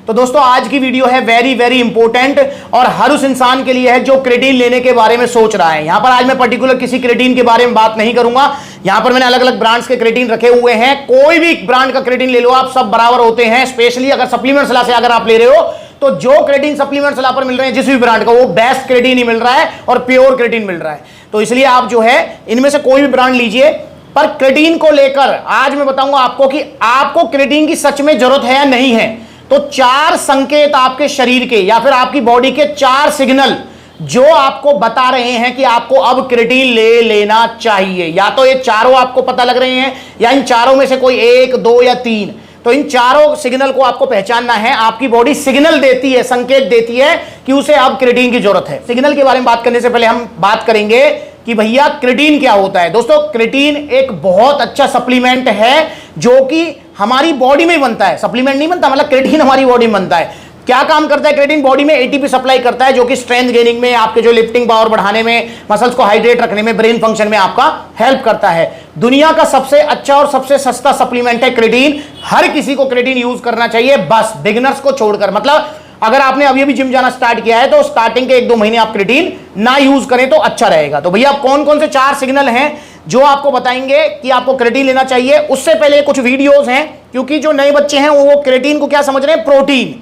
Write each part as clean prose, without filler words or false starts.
तो दोस्तों आज की वीडियो है वेरी वेरी इंपॉर्टेंट और हर उस इंसान के लिए है जो क्रेटीन लेने के बारे में सोच रहा है। यहां पर आज मैं पर्टिकुलर किसी क्रेटीन के बारे में बात नहीं करूंगा। यहां पर मैंने अलग अलग ब्रांड्स के क्रेटीन रखे हुए हैं। कोई भी ब्रांड का क्रेटीन ले लो आप, सब बराबर होते हैं। स्पेशली अगर सप्लीमेंट सलाह से अगर आप ले रहे हो तो जो क्रेटीन सप्लीमेंट सलाह पर मिल रहे हैं जिस भी ब्रांड का, वो बेस्ट क्रेटीन ही मिल रहा है और प्योर क्रेटीन मिल रहा है। तो इसलिए आप जो है इनमें से कोई भी ब्रांड लीजिए। पर क्रेटीन को लेकर आज मैं बताऊंगा आपको कि आपको क्रेटीन की सच में जरूरत है या नहीं है। तो 4 संकेत आपके शरीर के या फिर आपकी बॉडी के 4 सिग्नल जो आपको बता रहे हैं कि आपको अब क्रेटीन ले लेना चाहिए। या तो ये चारों आपको पता लग रहे हैं या इन चारों में से कोई 1, 2 या 3। तो इन चारों सिग्नल को आपको पहचानना है। आपकी बॉडी सिग्नल देती है, संकेत देती है कि उसे अब क्रेटीन की जरूरत है। सिग्नल के बारे में बात करने से पहले हम बात करेंगे कि भैया क्रेटीन क्या होता है। दोस्तों क्रेटीन एक बहुत अच्छा सप्लीमेंट है जो कि हमारी बॉडी में बनता है। सप्लीमेंट नहीं बनता, मतलब क्रेटीन हमारी बॉडी में बनता है। क्या काम करता है क्रेटीन? बॉडी में एटीपी सप्लाई करता है जो कि स्ट्रेंथ गेनिंग में, आपके जो लिफ्टिंग पावर बढ़ाने में, मसल्स को हाइड्रेट रखने में, ब्रेन फंक्शन में आपका हेल्प करता है। दुनिया का सबसे अच्छा और सबसे सस्ता सप्लीमेंट है क्रेटीन। हर किसी को क्रेटीन यूज करना चाहिए, बस बिगिनर्स को छोड़कर। मतलब अगर आपने अभी अभी जिम जाना स्टार्ट किया है तो स्टार्टिंग के 1-2 महीने आप क्रेटीन ना यूज करें तो अच्छा रहेगा। तो भैया कौन कौन से 4 सिग्नल हैं जो आपको बताएंगे कि आपको क्रेटीन लेना चाहिए। उससे पहले कुछ वीडियोस हैं, क्योंकि जो नए बच्चे हैं वो क्रेटीन को क्या समझ रहे हैं? प्रोटीन।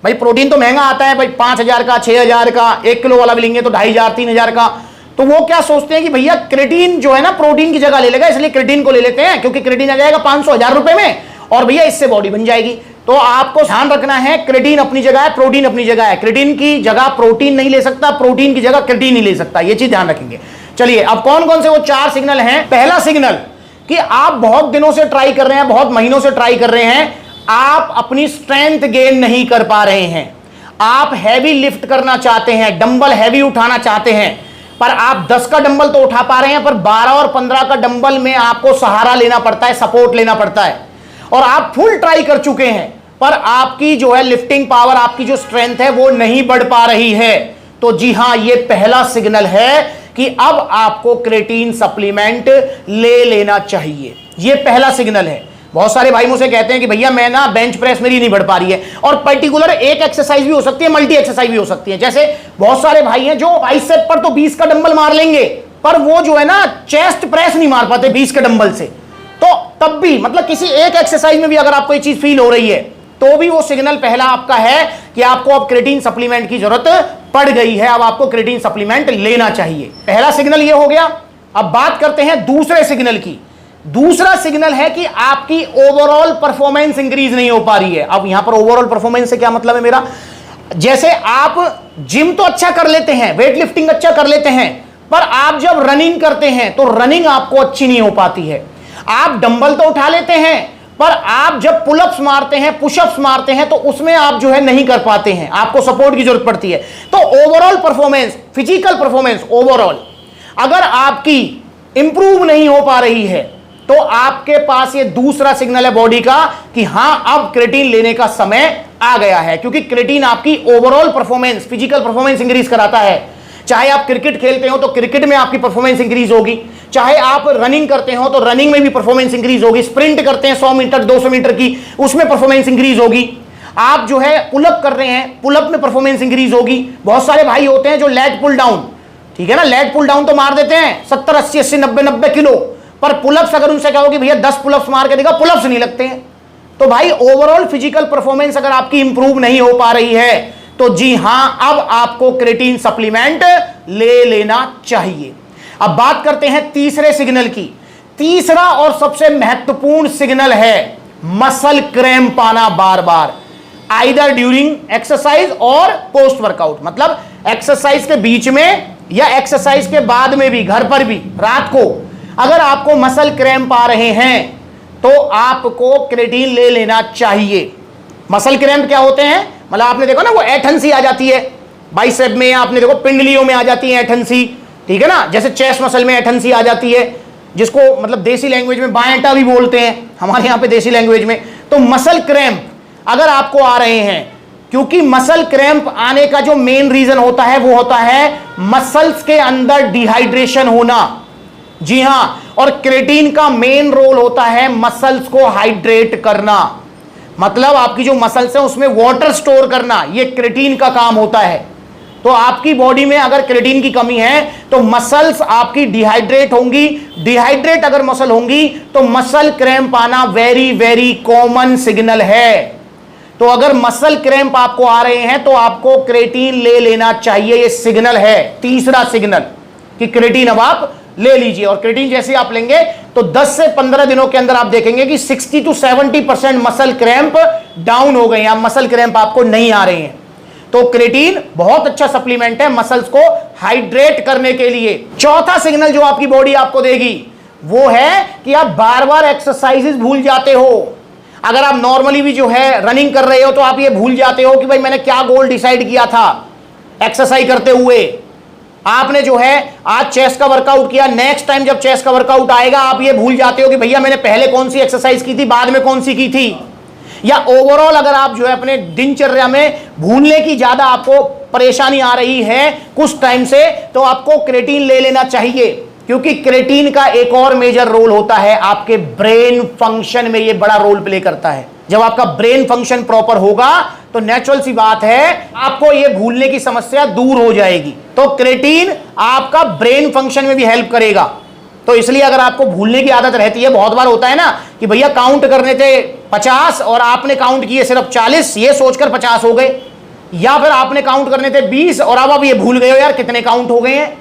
भाई प्रोटीन तो महंगा आता है भाई, 5,000 का, 6,000 का, 1 किलो वाला भी लेंगे तो 2,500 3,000 का। तो वो क्या सोचते हैं कि भैया क्रेटीन जो है ना प्रोटीन की जगह ले लेगा, इसलिए क्रेटीन को ले लेते हैं क्योंकि क्रेटीन आ जाएगा 500-1000 रुपए में और भैया इससे बॉडी बन जाएगी। तो आपको ध्यान रखना है, क्रेटीन अपनी जगह है, प्रोटीन अपनी जगह है। क्रेटीन की जगह प्रोटीन नहीं ले सकता, प्रोटीन की जगह क्रेटीन नहीं ले सकता। ये चीज ध्यान रखेंगे। चलिए अब कौन कौन से वो 4 सिग्नल हैं। पहला सिग्नल कि आप बहुत दिनों से ट्राई कर रहे हैं, बहुत महीनों से ट्राई कर रहे हैं, आप अपनी स्ट्रेंथ गेन नहीं कर पा रहे हैं। आप हैवी लिफ्ट करना चाहते हैं, डंबल हैवी उठाना चाहते हैं, पर आप 10 का डंबल तो उठा पा रहे हैं, पर 12 और 15 का डंबल में आपको सहारा लेना पड़ता है, सपोर्ट लेना पड़ता है। और आप फुल ट्राई कर चुके हैं पर आपकी जो है लिफ्टिंग पावर, आपकी जो स्ट्रेंथ है वो नहीं बढ़ पा रही है। तो जी हां, ये पहला सिग्नल है कि अब आपको क्रेटीन सप्लीमेंट ले लेना चाहिए। ये पहला सिग्नल है। बहुत सारे भाई मुझसे कहते हैं कि भैया मैं ना बेंच प्रेस मेरी नहीं बढ़ पा रही है, और पर्टिकुलर एक एक्सरसाइज भी हो सकती है, मल्टी एक्सरसाइज भी हो सकती है। जैसे बहुत सारे भाई हैं जो बाइसेप पर तो 20 का डंबल मार लेंगे, पर वो जो है ना चेस्ट प्रेस नहीं मार पाते 20 के डंबल से। तो तब भी मतलब किसी एक एक्सरसाइज में भी अगर आपको ये चीज फील हो रही है तो भी वो सिग्नल पहला आपका है कि आपको अब क्रेटीन सप्लीमेंट की जरूरत पड़ गई है, अब आपको क्रेटीन सप्लीमेंट लेना चाहिए। पहला सिग्नल ये हो गया। अब बात करते हैं दूसरे सिग्नल की। दूसरा सिग्नल है कि आपकी ओवरऑल परफॉर्मेंस इंक्रीज नहीं हो पा रही है। अब यहां पर ओवरऑल परफॉर्मेंस से क्या मतलब है मेरा? जैसे आप जिम तो अच्छा कर लेते हैं, वेट लिफ्टिंग अच्छा कर लेते हैं, पर आप जब रनिंग करते हैं तो रनिंग आपको अच्छी नहीं हो पाती है। आप डंबल तो उठा लेते हैं, पर आप जब पुलअप्स मारते हैं, पुशअप्स मारते हैं तो उसमें आप जो है नहीं कर पाते हैं, आपको सपोर्ट की जरूरत पड़ती है। तो overall performance, physical performance overall अगर आपकी इंप्रूव नहीं हो पा रही है तो आपके पास ये दूसरा सिग्नल है बॉडी का कि हां अब क्रेटीन लेने का समय आ गया है। क्योंकि क्रेटीन आपकी overall performance, physical performance increase कराता है। चाहे आप क्रिकेट खेलते हो तो क्रिकेट में आपकी परफॉर्मेंस इंक्रीज होगी, चाहे आप रनिंग करते हो तो रनिंग में भी परफॉर्मेंस इंक्रीज होगी, स्प्रिंट करते हैं 100 मीटर 200 मीटर की, उसमें परफॉर्मेंस इंक्रीज होगी। आप जो है पुलअप कर रहे हैं, पुलअप में परफॉर्मेंस इंक्रीज होगी। बहुत सारे भाई होते हैं जो लेट पुल डाउन, ठीक है ना, लेट पुल डाउन तो मार देते हैं 70 80 80 90 90 किलो, पर पुलअप्स अगर उनसे कहो कि भैया 10 पुलअप्स मार के देखा, पुलअप्स नहीं लगते हैं। तो भाई ओवरऑल फिजिकल परफॉर्मेंस अगर आपकी इंप्रूव नहीं हो पा रही है तो जी हां, अब आपको क्रेटीन सप्लीमेंट ले लेना चाहिए। अब बात करते हैं तीसरे सिग्नल की। तीसरा और सबसे महत्वपूर्ण सिग्नल है मसल क्रैम्प आना बार बार, आइदर ड्यूरिंग एक्सरसाइज और पोस्ट वर्कआउट। मतलब एक्सरसाइज के बीच में या एक्सरसाइज के बाद में भी, घर पर भी रात को अगर आपको मसल क्रैम्प आ रहे हैं तो आपको क्रेटीन ले लेना चाहिए। मसल क्रैम्प क्या होते हैं? मतलब आपने देखो ना वो एठन-सी आ जाती है बाइसेप में, आपने देखो पिंडलियों में आ जाती है एठन-सी, ठीक है ना। जैसे चेस्ट मसल में एठन-सी आ जाती है, जिसको मतलब देसी लैंग्वेज में बाएंटा भी बोलते हैं, हमारे यहाँ पे देसी लैंग्वेज में। तो मसल क्रैम्प अगर आपको आ रहे हैं, क्योंकि मसल क्रैम्प आने का जो मेन रीजन होता है वो होता है मसल्स के अंदर डिहाइड्रेशन होना। जी हां, और क्रेटीन का मेन रोल होता है मसल्स को हाइड्रेट करना। मतलब आपकी जो मसल्स है उसमें वाटर स्टोर करना, ये क्रेटीन का काम होता है। तो आपकी बॉडी में अगर क्रेटीन की कमी है तो मसल्स आपकी डिहाइड्रेट होंगी। डिहाइड्रेट अगर मसल होंगी तो मसल क्रैम्प आना वेरी वेरी कॉमन सिग्नल है। तो अगर मसल क्रैम्प आपको आ रहे हैं तो आपको क्रेटीन ले लेना चाहिए, ये सिग्नल है, तीसरा सिग्नल कि क्रेटीन अब आप ले लीजिए। और क्रेटीन जैसे आप लेंगे तो 10 से 15 दिनों के अंदर आप देखेंगे कि 60 to 70% मसल क्रैम्प डाउन हो गए हैं, मसल क्रैम्प आपको नहीं आ रहे हैं। तो क्रेटीन बहुत अच्छा सप्लीमेंट है मसल्स को हाइड्रेट करने के लिए। चौथा सिग्नल जो आपकी बॉडी आपको देगी वो है कि आप बार बार एक्सरसाइजेस भूल जाते हो। अगर आप नॉर्मली भी जो है रनिंग कर रहे हो तो आप ये भूल जाते हो कि भाई मैंने क्या गोल डिसाइड किया था एक्सरसाइज करते हुए। आपने जो है आज चेस्ट का वर्कआउट किया, नेक्स्ट टाइम जब चेस्ट का वर्कआउट आएगा आप ये भूल जाते हो कि भैया मैंने पहले कौन सी एक्सरसाइज की थी, बाद में कौन सी की थी। या ओवरऑल अगर आप जो है अपने दिनचर्या में भूलने की ज्यादा आपको परेशानी आ रही है कुछ टाइम से, तो आपको क्रेटीन ले लेना चाहिए, क्योंकि क्रेटीन का एक और मेजर रोल होता है आपके ब्रेन फंक्शन में, ये बड़ा रोल प्ले करता है। जब आपका ब्रेन फंक्शन प्रॉपर होगा तो नेचुरल सी बात है आपको ये भूलने की समस्या दूर हो जाएगी। तो क्रेटीन आपका ब्रेन फंक्शन में भी हेल्प करेगा। तो इसलिए अगर आपको भूलने की आदत रहती है, बहुत बार होता है ना कि भैया काउंट करने थे 50 और आपने काउंट किए सिर्फ 40, ये सोचकर 50 हो गए। या फिर आपने काउंट करने थे 20 और अब आप ये भूल गए हो यार कितने काउंट हो गए हैं।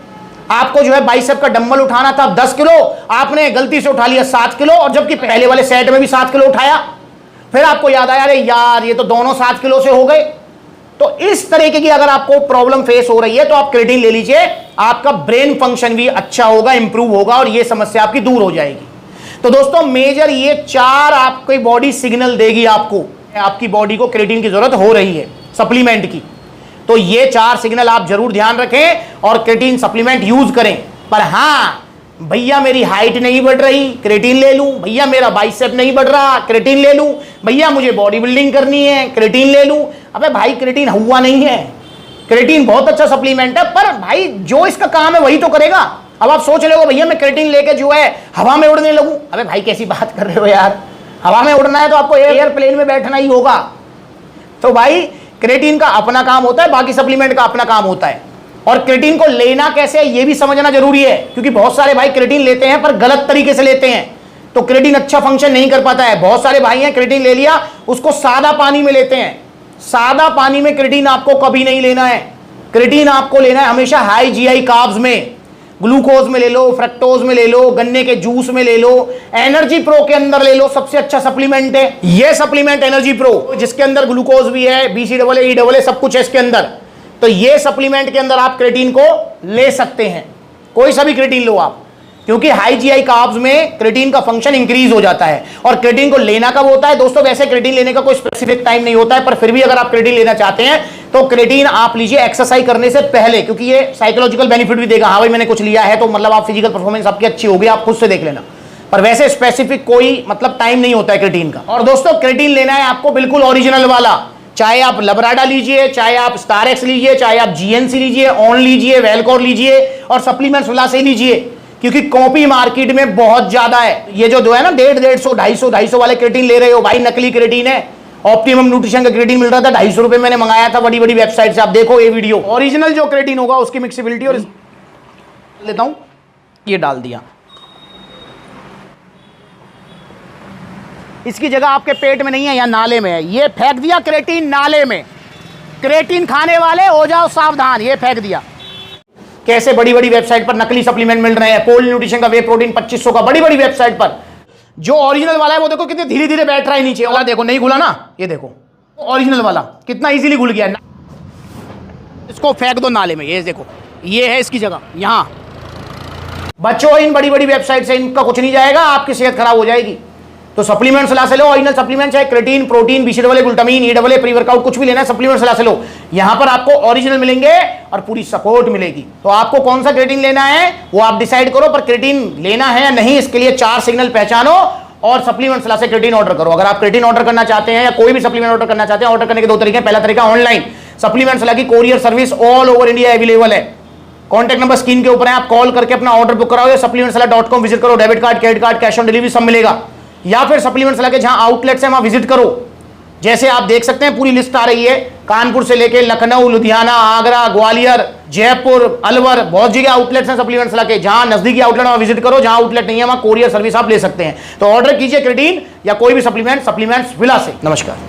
आपको जो है बाइसेप का डंबल उठाना था 10 किलो, आपने गलती से उठा लिया 7 किलो, और जबकि पहले वाले सेट में भी 7 किलो उठाया। फिर आपको याद आया अरे यार ये तो दोनों 7 किलो से हो गए। तो इस तरीके की अगर आपको प्रॉब्लम फेस हो रही है तो आप क्रेटीन ले लीजिए, आपका ब्रेन फंक्शन भी अच्छा होगा, इंप्रूव होगा और ये समस्या आपकी दूर हो जाएगी। तो दोस्तों मेजर ये 4 आपकी बॉडी सिग्नल देगी आपको, आपकी बॉडी को क्रेटीन की जरूरत हो रही है सप्लीमेंट की। तो ये 4 सिग्नल आप जरूर ध्यान रखें और क्रेटीन सप्लीमेंट यूज करें। पर हाँ भैया मेरी हाइट नहीं बढ़ रही, क्रेटीन ले लूं, भैया मेरा बाइसेप नहीं बढ़ रहा, क्रेटीन ले लूं, भैया मुझे बॉडी बिल्डिंग करनी है, क्रेटीन ले लूं। अबे भाई क्रेटीन हुआ नहीं है, क्रेटीन बहुत अच्छा सप्लीमेंट है, पर भाई जो इसका काम है वही तो करेगा। अब आप सोच रहे हो भैया मैं क्रेटीन लेके जो है हवा में उड़ने लगूं, अबे भाई कैसी बात कर रहे हो यार, हवा में उड़ना है तो आपको एयरप्लेन में बैठना ही होगा। तो भाई क्रेटीन का अपना काम होता है, बाकी सप्लीमेंट का अपना काम होता है। और क्रेटीन को लेना कैसे है ये भी समझना जरूरी है, क्योंकि बहुत सारे भाई क्रेटीन लेते हैं पर गलत तरीके से लेते हैं, तो क्रेटीन अच्छा फंक्शन नहीं कर पाता है। बहुत सारे भाई हैं क्रेटीन ले लिया उसको सादा पानी में लेते हैं। सादा पानी में क्रेटीन आपको कभी नहीं लेना है, क्रेटीन आपको लेना है हमेशा हाई जीआई कार्ब्स में, ग्लूकोज में ले लो, फ्रक्टोज में ले लो, गन्ने के जूस में ले लो, एनर्जी प्रो के अंदर ले लो, सबसे अच्छा सप्लीमेंट है ये सप्लीमेंट एनर्जी प्रो, जिसके अंदर ग्लूकोज भी है, BCAA EAA सब कुछ है इसके अंदर। तो ये सप्लीमेंट के अंदर आप क्रेटीन को ले सकते हैं, कोई सा भी क्रेटीन लो आप, क्योंकि हाई जीआई कार्ब्स में क्रेटीन का फंक्शन इंक्रीज हो जाता है। और क्रेटीन को लेना कब होता है दोस्तों, वैसे क्रेटीन लेने का कोई स्पेसिफिक टाइम नहीं होता है, पर फिर भी अगर आप क्रेटीन लेना चाहते हैं तो क्रेटीन आप लीजिए एक्सरसाइज करने से पहले, क्योंकि ये साइकोलॉजिकल बेनिफिट भी देगा। हाँ भाई मैंने कुछ लिया है तो मतलब आप फिजिकल परफॉर्मेंस आपकी अच्छी होगी, आप खुद से देख लेना, पर वैसे स्पेसिफिक कोई मतलब टाइम नहीं होता है क्रेटीन का। और दोस्तों क्रेटीन लेना है आपको बिल्कुल ओरिजिनल वाला, चाहे आप लबराडा लीजिए, चाहे आप स्टार एक्स लीजिए, चाहे आप GNC लीजिए, ऑन लीजिए, वेलकोर लीजिए और सप्लीमेंट्स वाला से लीजिए, क्योंकि कॉपी मार्केट में बहुत ज्यादा है। ये जो है ना 150, 250 वाले क्रेटीन ले रहे हो भाई, नकली क्रेटीन है। ऑप्टिमम न्यूट्रिशन का क्रेटीन मिल रहा था 250 रुपए, मैंने मंगाया था बड़ी बड़ी वेबसाइट से, आप देखो ये वीडियो। ओरिजिनल जो क्रेटीन होगा उसकी मिक्सिबिलिटी और लेता हूं, ये डाल दिया, इसकी जगह आपके पेट में नहीं है, या नाले में है, ये फेंक दिया क्रेटीन नाले में। क्रेटीन खाने वाले हो जाओ सावधान, ये फेंक दिया। कैसे बड़ी बड़ी वेबसाइट पर नकली सप्लीमेंट मिल रहे हैं, पोल न्यूट्रिशन का वे प्रोटीन 2500 का, बड़ी बड़ी वेबसाइट पर। जो ओरिजिनल वाला है वो देखो कितने धीरे धीरे बैठ रहा है नीचे, और देखो नहीं घुला ना, ये देखो ओरिजिनल वाला कितना इजीली घुल गया। इसको फेंक दो नाले में, ये देखो ये है इसकी जगह यहां। बच्चों इन बड़ी बड़ी वेबसाइट से इनका कुछ नहीं जाएगा, आपकी सेहत खराब हो जाएगी। तो सप्लीमेंट सलाह से लो, ओरिजिनल सप्लीमेंट, चाहे creatine, protein, BCAA, glutamine, EAA, pre workout, कुछ भी लेना है सप्लीमेंट सलाह से लो। यहां पर आपको ओरिजिनल मिलेंगे और पूरी सपोर्ट मिलेगी। तो आपको कौन सा क्रेटीन लेना है वो आप डिसाइड करो, पर क्रेटीन लेना है या नहीं इसके लिए 4 सिग्नल पहचानो और सप्लीमेंट सलाह से क्रेटीन ऑर्डर करो। अगर आप क्रेटीन ऑर्डर करना चाहते हैं या कोई भी सप्लीमेंट ऑर्डर करना चाहते हैं, ऑर्डर करने के 2 तरीके हैं। पहला तरीका ऑनलाइन, सप्लीमेंट सलाह की courier service all over India available है। कॉन्टैक्ट नंबर स्क्रीन के ऊपर है, आप कॉल करके अपना ऑर्डर बुक कराओ या supplementsala.com विजिट करो, debit card, credit card, cash on delivery सब मिलेगा। या फिर सप्लीमेंट सलाह के जहां आउटलेट्स है वहां विजिट करो, जैसे आप देख सकते हैं पूरी लिस्ट आ रही है, कानपुर से लेके लखनऊ, लुधियाना, आगरा, ग्वालियर, जयपुर, अलवर, बहुत जगह आउटलेट्स हैं सप्लीमेंट्स के। जहां नजदीकी आउटलेट वहां विजिट करो, जहां आउटलेट नहीं है वहां कोरियर सर्विस आप ले सकते हैं। तो ऑर्डर कीजिए क्रेटीन या कोई भी सप्लीमेंट्स विला से। नमस्कार।